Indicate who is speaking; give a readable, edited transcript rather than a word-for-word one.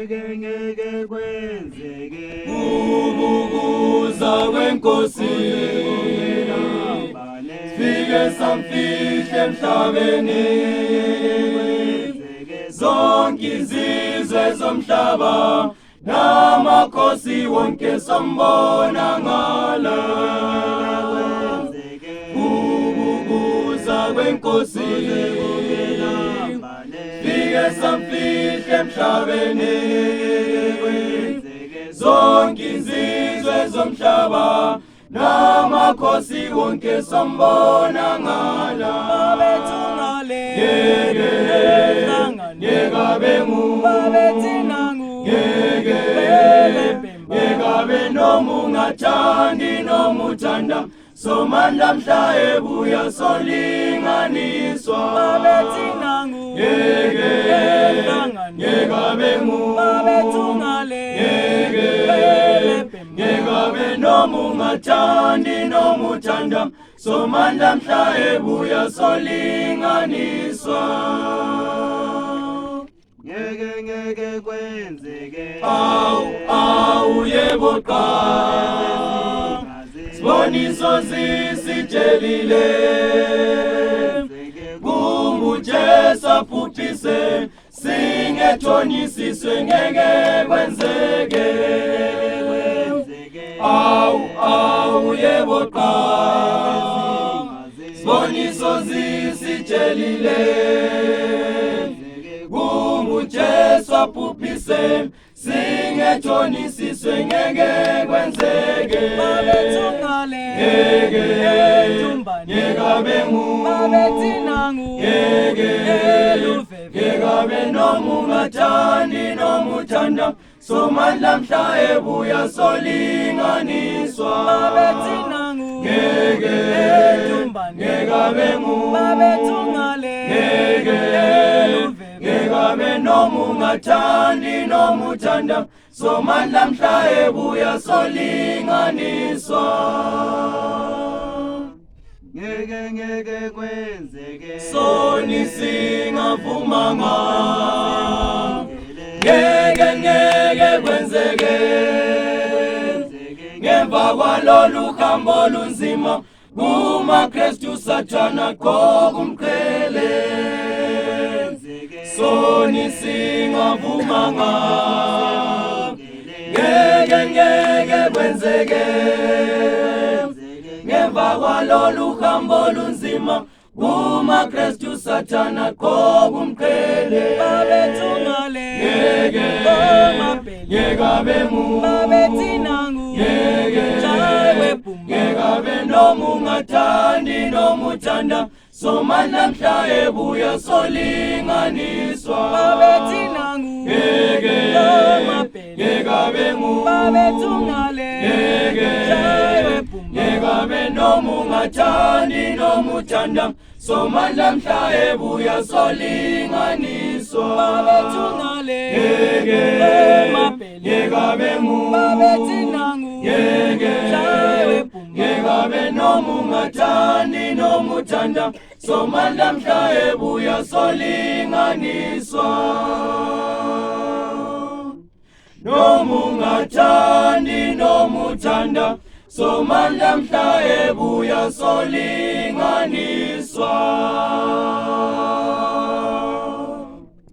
Speaker 1: ngeke kwenzeke
Speaker 2: ukubuza kwenkosi sifike samfihle emhlabeni zonke izizwe zomhlaba namakhosi wonke sombona ngala ukubuza kwenkosi sifike samfihle emhlabeni zonke izizwe zomhlaba namakhosi wonke sombona ngala ngeke nomungathandi nomuthanda somandla mhla ebuya solinganiswa ngeke nomungathandi nomuthanda somandla mhla ebuya solinganiswa
Speaker 1: ngeke kwenzeke
Speaker 2: awu yebo qha siboniso sisitshelile kumbujesu aphuphise singethonisiswe ngeke kwenzeke awu yebo qha siboniso sisitshelile kumbujesu aphuphise singethonisiswe ngeke kwenzeke ngeke nomungathandi nomuthanda somandla mhla ebuya solinganiswa ngeke nomungathandi nomuthanda somandla mhla ebuya solinganiswa
Speaker 1: ngeke kwenzeke
Speaker 2: soni singavumanga ngeke kwenzeke ngemva kwalolu hambo lunzima kumaKristu sathana kokumqhele soni singavumanga ngeke kwenzeke ngemva kwalolu hambo lunzima kumaKristu sathana kokumqhele ngeke nomungathandi nomuthanda somandla mhla ebuya solinganiswa ngeke nomungathandi nomuthanda somandla mhla ebuya solinganiswa ngeke nomungathandi nomuthanda somandla mhla ebuya solinganiswa nomungathandi nomuthanda somandla mhla ebuya solinganiswa